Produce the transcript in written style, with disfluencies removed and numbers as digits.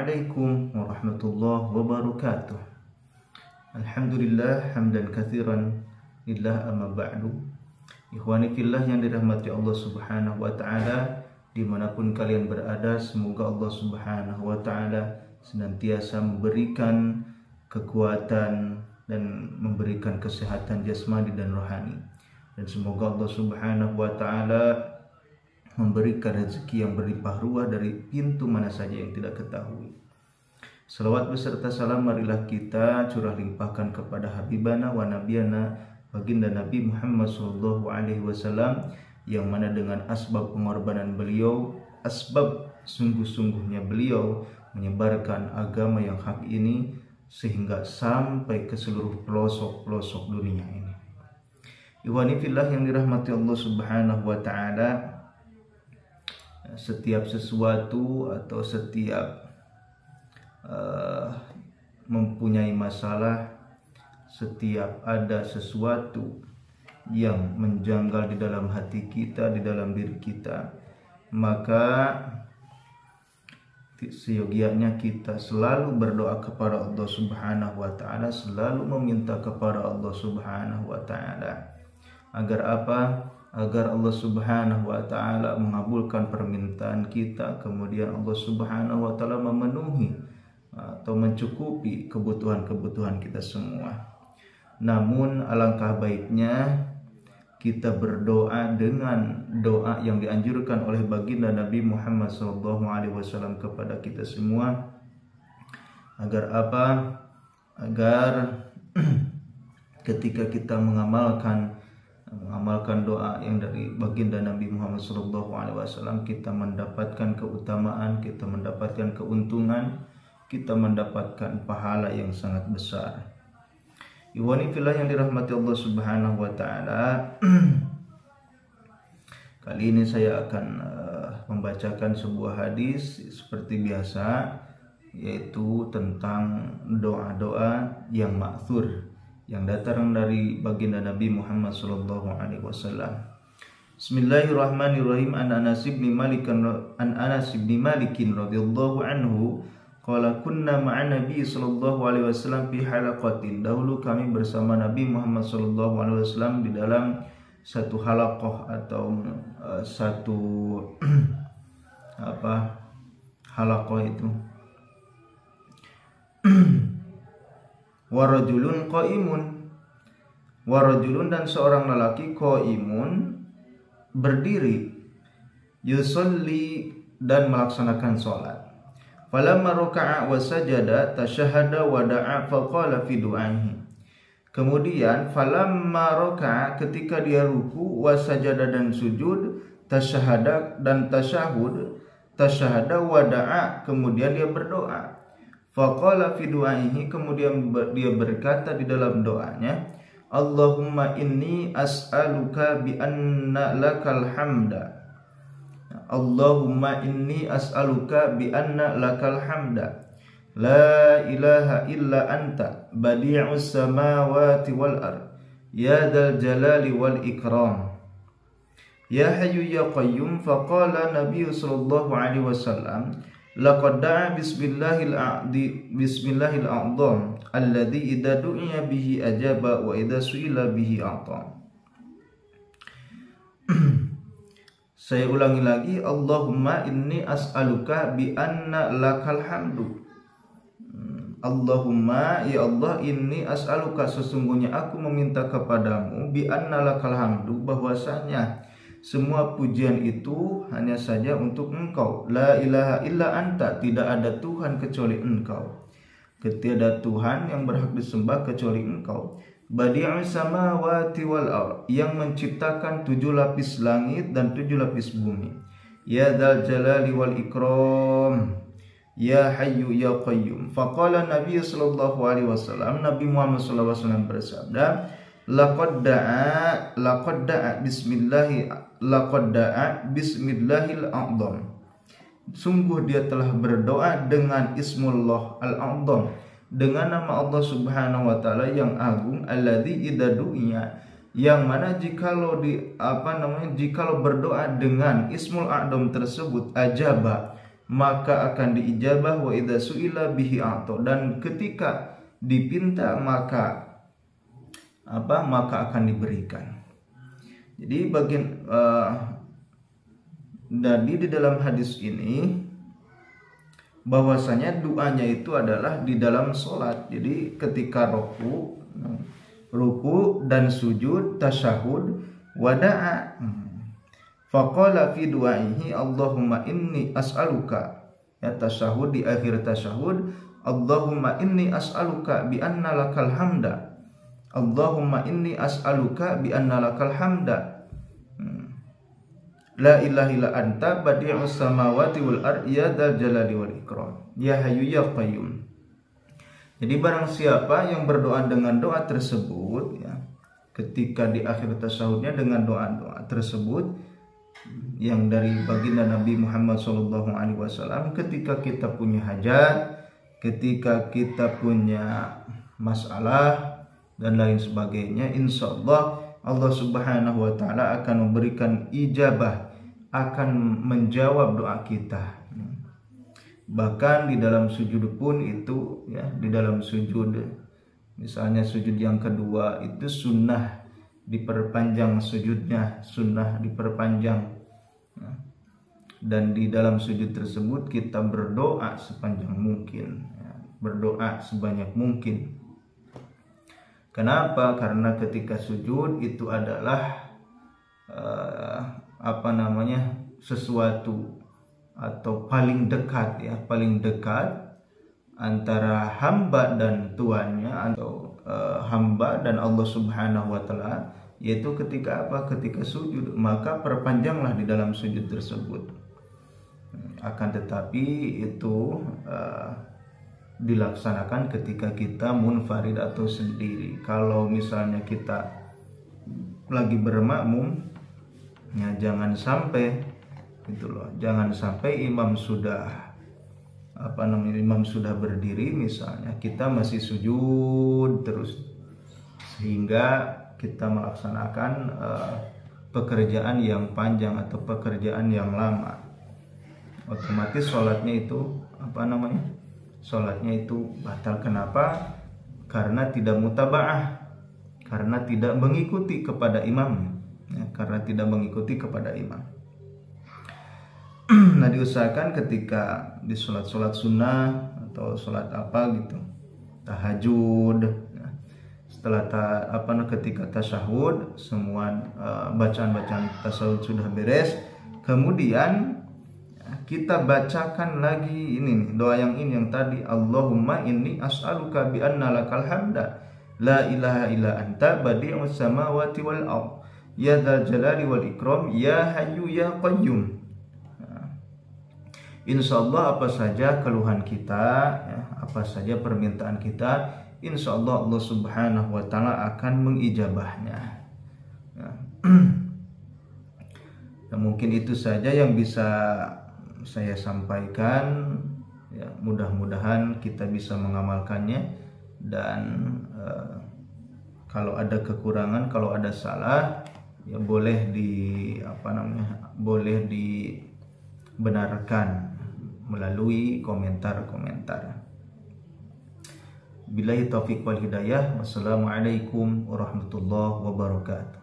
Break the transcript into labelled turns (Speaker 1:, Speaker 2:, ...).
Speaker 1: Assalamualaikum warahmatullahi wabarakatuh. Alhamdulillah hamdan katsiran lillah amma ba'du. Ikhwani fillah yang dirahmati Allah Subhanahu wa taala, dimanapun kalian berada, semoga Allah Subhanahu wa taala senantiasa memberikan kekuatan dan memberikan kesehatan jasmani dan rohani. Dan semoga Allah Subhanahu wa taala memberikan rezeki yang berlimpah ruah dari pintu mana saja yang tidak ketahui. Salawat beserta salam marilah kita curah limpahkan kepada Habibana wa Nabiyana baginda Nabi Muhammad SAW, yang mana dengan asbab pengorbanan beliau, asbab sungguh-sungguhnya beliau menyebarkan agama yang hak ini sehingga sampai ke seluruh pelosok-pelosok dunia ini. Ikhwani fillah yang dirahmati Allah Subhanahu wa taala, setiap sesuatu atau setiap mempunyai masalah, setiap ada sesuatu yang menjanggal di dalam hati kita, di dalam diri kita, maka seyogianya kita selalu berdoa kepada Allah Subhanahu wa taala, selalu meminta kepada Allah Subhanahu wa taala agar apa? Agar Allah Subhanahu wa taala mengabulkan permintaan kita, kemudian Allah Subhanahu wa taala memenuhi atau mencukupi kebutuhan-kebutuhan kita semua. Namun alangkah baiknya kita berdoa dengan doa yang dianjurkan oleh baginda Nabi Muhammad SAW kepada kita semua, agar apa? Agar ketika kita mengamalkan doa yang dari baginda Nabi Muhammad SAW, kita mendapatkan keutamaan, kita mendapatkan keuntungan, kita mendapatkan pahala yang sangat besar. Ikhwani fillah yang dirahmati Allah Subhanahu wa taala, kali ini saya akan membacakan sebuah hadis seperti biasa, yaitu tentang doa-doa yang ma'thur yang datang dari baginda Nabi Muhammad SAW. Bismillahirrahmanirrahim. An Anas bin Malik radhiyallahu anhu qala kunna ma'an Nabi sallallahu alaihi wasallam fi halaqatin. Dahulu kami bersama Nabi Muhammad sallallahu alaihi wasallam di dalam satu halaqah atau satu halaqah itu. Warajulun qaimun, warajulun dan seorang lelaki qaimun berdiri, yusolli dan melaksanakan salat. Falamma raka'a wa sajada tasyahada wa da'a faqala fi du'ahi. Kemudian falamma raka'a, ketika dia ruku, wa sajada dan sujud, tasyahada dan tasyahud, tasyahada wa da'a, kemudian dia berdoa. Faqala fi du'aihi, kemudian dia berkata di dalam doanya, Allahumma inni as'aluka bi anna lakal hamda. Allahumma inni as'aluka bi anna lakal hamda. La ilaha illa anta badi'us samawati wal ard. Ya dzal jalali wal ikram. Ya hayyu ya qayyum. Faqala Nabi sallallahu alaihi wasallam, laqad da'a bismillahil a'zam alladzi idza du'iya bihi ajaba wa idza su'ila bihi a'ta. Saya ulangi lagi, Allahumma inni as'aluka bi anna lakal hamdu. Allahumma, ya Allah, inni as'aluka, sesungguhnya aku meminta kepadamu, bi anna lakal hamdu, bahwasanya semua pujian itu hanya saja untuk Engkau. La ilaha illa anta, tidak ada Tuhan kecuali Engkau. Tiada Tuhan yang berhak disembah kecuali Engkau. Badi'us samawati wal ard, yang menciptakan 7 lapis langit dan 7 lapis bumi. Ya dzal jalali wal ikram. Ya hayyu ya qayyum. Faqala Nabi sallallahu alaihi wasallam, Nabi Muhammad sallallahu alaihi wasallam bersabda, laqad da'a bismillahil a'zam. Sungguh dia telah berdoa dengan Ismullah al-A'zam, dengan nama Allah Subhanahu wa taala yang agung, alladzi idza du'iya, yang mana jikalau jikalau berdoa dengan Ismul A'zam tersebut, ajaba, maka akan diijabah, wa idza su'ila bihi a'ta, dan ketika dipinta maka akan diberikan. Jadi jadi di dalam hadis ini bahwasanya doanya itu adalah di dalam sholat. Jadi ketika ruku dan sujud, tasyahud, wada'a. Faqala fi du'aihi Allahumma inni as'aluka, ya tasyahud, di akhir tasyahud, Allahumma inni as'aluka bi anna lakal hamda, Allahumma inni as'aluka bi anna lakal hamda, la ilaha illa anta badi'us samawati wal ardi ya dzal jalali wal ikram, ya hayyu ya qayyum. Jadi barang siapa yang berdoa dengan doa tersebut, ya, ketika di akhir tasyahudnya dengan doa-doa tersebut yang dari baginda Nabi Muhammad SAW, ketika kita punya hajat, ketika kita punya masalah dan lain sebagainya, insya Allah Allah Subhanahu wa Ta'ala akan memberikan ijabah, akan menjawab doa kita. Bahkan di dalam sujud pun itu, ya, di dalam sujud, misalnya sujud yang kedua itu sunnah diperpanjang sujudnya, sunnah diperpanjang. Dan di dalam sujud tersebut kita berdoa sepanjang mungkin, ya, berdoa sebanyak mungkin. Kenapa? Karena ketika sujud itu adalah sesuatu atau paling dekat, ya, paling dekat antara hamba dan tuannya, atau hamba dan Allah Subhanahu wa Ta'ala, yaitu ketika ketika sujud. Maka perpanjanglah di dalam sujud tersebut. Akan tetapi itu dilaksanakan ketika kita munfarid atau sendiri. Kalau misalnya kita lagi bermakmum, ya, jangan sampai jangan sampai imam sudah berdiri, misalnya kita masih sujud terus, sehingga kita melaksanakan pekerjaan yang panjang atau pekerjaan yang lama. Otomatis sholatnya itu batal. Kenapa? Karena tidak mutaba'ah, karena tidak mengikuti kepada imam, ya, karena tidak mengikuti kepada imam. Nah, diusahakan ketika di sholat sunnah atau sholat tahajud, ya, setelah ketika tasyahud, semua bacaan-bacaan tasyahud sudah beres, kemudian kita bacakan lagi ini doa yang tadi, Allahumma inni as'aluka bi anna lakal hamda, la ilaha illa anta badi'us samawati wal ardh ya dzal jalali wal ikram, ya hayyu ya qayyum. Insyaallah apa saja keluhan kita, ya, apa saja permintaan kita, insyaallah Allah Subhanahu wa Ta'ala akan mengijabahnya, ya. Dan mungkin itu saja yang bisa saya sampaikan, ya, mudah-mudahan kita bisa mengamalkannya. Dan kalau ada kekurangan, kalau ada salah, ya boleh dibenarkan melalui komentar-komentar. Billahi taufiq wal hidayah. Wassalamualaikum warahmatullahi wabarakatuh.